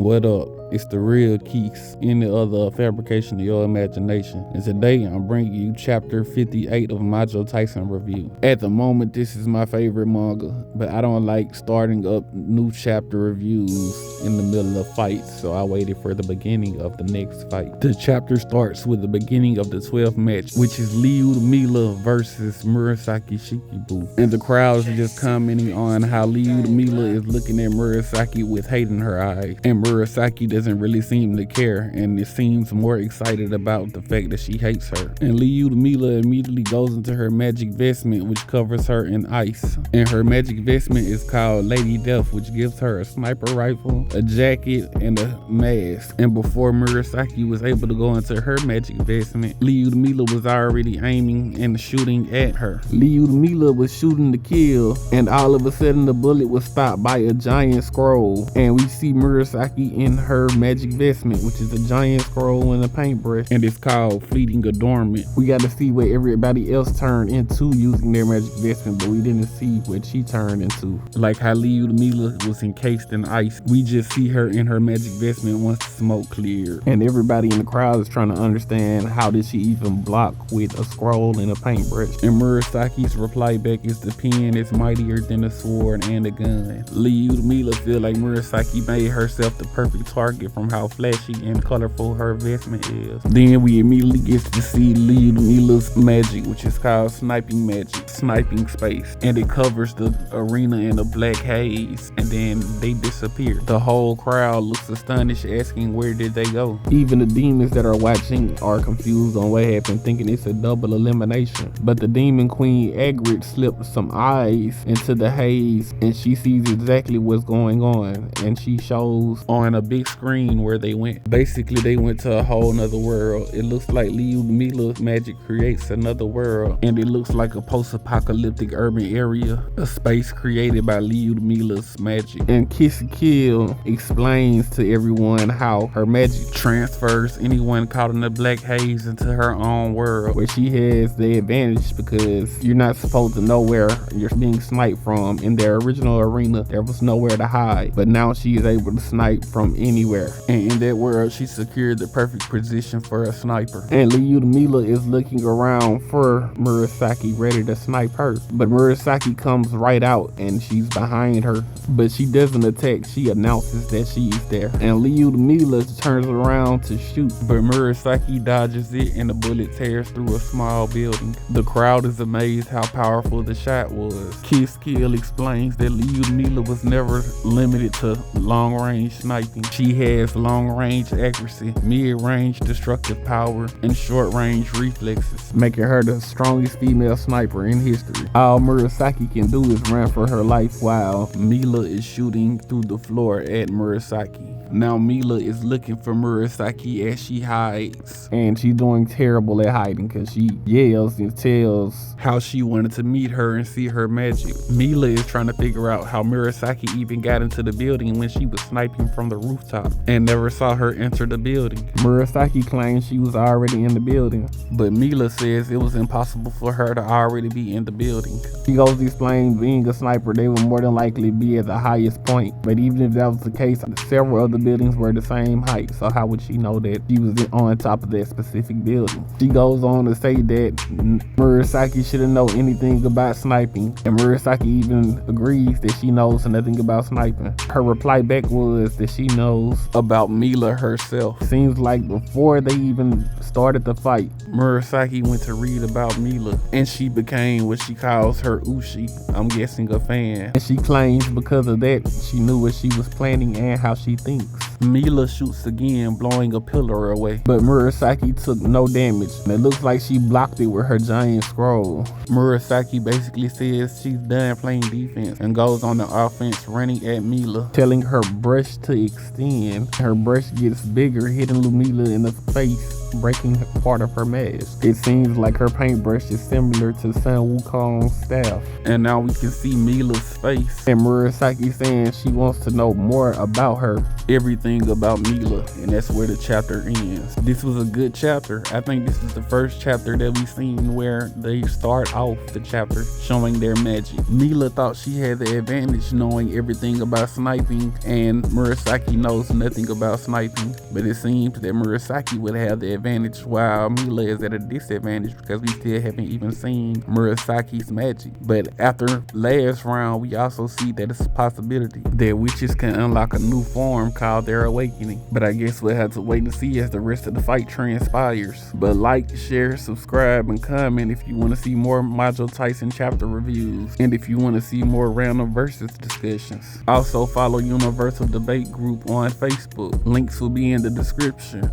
What up? It's the real Keeks, any other fabrication of your imagination. And today I'm bringing you chapter 58 of Majo Taisen review. At the moment, this is my favorite manga, but I don't like starting up new chapter reviews in the middle of fights, so I waited for the beginning of the next fight. The chapter starts with the beginning of the 12th match, which is Liu Mila versus Murasaki Shikibu. And the crowd is just commenting on how Liu Mila is looking at Murasaki with hate in her eyes, and Murasaki doesn't really seem to care, and it seems more excited about the fact that she hates her. And Liu Mila immediately goes into her magic vestment, which covers her in ice. And her magic vestment is called Lady Death, which gives her a sniper rifle, a jacket, and a mask. And before Murasaki was able to go into her magic vestment, Liu Mila was already aiming and shooting at her. Liu Mila was shooting to kill, and all of a sudden the bullet was stopped by a giant scroll, and we see Murasaki in her magic vestment, which is a giant scroll and a paintbrush, and it's called Fleeting Adornment. We got to see what everybody else turned into using their magic vestment, but we didn't see what she turned into. Like how Liu Mila was encased in ice, we just see her in her magic vestment once the smoke cleared. And everybody in the crowd is trying to understand, how did she even block with a scroll and a paintbrush? And Murasaki's reply back is, the pen is mightier than a sword and a gun. Liu Mila feel like Murasaki made herself the perfect target from how flashy and colorful her vestment is. Then we immediately get to see Liu Mila's magic, which is called sniping magic, sniping space, and it covers the arena in a black haze, and then they disappear. The whole crowd looks astonished, asking where did they go. Even the demons that are watching are confused on what happened, thinking it's a double elimination. But the demon queen Agrit slipped some eyes into the haze, and she sees exactly what's going on, and she shows on a big screen where they went. Basically, they went to a whole nother world. It looks like Liu Mila's magic creates another world, and it looks like a post-apocalyptic urban area, a space created by Liu Mila's magic. And Kiss Kill explains to everyone how her magic transfers anyone caught in the black haze into her own world, where she has the advantage because you're not supposed to know where you're being sniped from. In their original arena, there was nowhere to hide, but now she is able to snipe from anywhere. And in that world, she secured the perfect position for a sniper. And Liu Mila is looking around for Murasaki, ready to snipe her. But Murasaki comes right out, and she's behind her. But she doesn't attack, she announces that she's there. And Liu Mila turns around to shoot, but Murasaki dodges it, and the bullet tears through a small building. The crowd is amazed how powerful the shot was. Kiss Kill explains that Liu Mila was never limited to long-range sniping. She has long-range accuracy, mid-range destructive power, and short-range reflexes, making her the strongest female sniper in history. All Murasaki can do is run for her life while Mila is shooting through the floor at Murasaki. Now Mila is looking for Murasaki as she hides, and she's doing terrible at hiding because she yells and tells how she wanted to meet her and see her magic. Mila is trying to figure out how Murasaki even got into the building when she was sniping from the rooftop and never saw her enter the building. Murasaki claims she was already in the building, but Mila says it was impossible for her to already be in the building. She goes to explain, being a sniper, they would more than likely be at the highest point, but even if that was the case, several of the buildings were the same height, so how would she know that she was on top of that specific building? She goes on to say that Murasaki shouldn't know anything about sniping, and Murasaki even agrees that she knows nothing about sniping. Her reply back was that she knows about Mila herself. Seems like before they even started the fight, Murasaki went to read about Mila, and she became what she calls her Ushi, I'm guessing a fan. And she claims because of that, she knew what she was planning and how she thinks. Mila shoots again, blowing a pillar away, but Murasaki took no damage, and it looks like she blocked it with her giant scroll. Murasaki basically says she's done playing defense and goes on the offense, running at Mila, telling her brush to extend. Her brush gets bigger, hitting Mila in the face, breaking part of her mask. It seems like her paintbrush is similar to Sun Wukong's staff. And now we can see Mila's face, and Murasaki saying she wants to know more about her, everything about Mila, and that's where the chapter ends. This was a good chapter. I think this is the first chapter that we've seen where they start off the chapter showing their magic. Mila thought she had the advantage knowing everything about sniping, and Murasaki knows nothing about sniping, but it seems that Murasaki would have the advantage while Mila is at a disadvantage because we still haven't even seen Murasaki's magic. But after last round, we also see that it's a possibility that witches can unlock a new form called their awakening. But I guess we'll have to wait and see as the rest of the fight transpires. But like, share, subscribe, and comment if you want to see more Majo Taisen chapter reviews, and if you want to see more random versus discussions. Also follow Universal Debate Group on Facebook. Links will be in the description.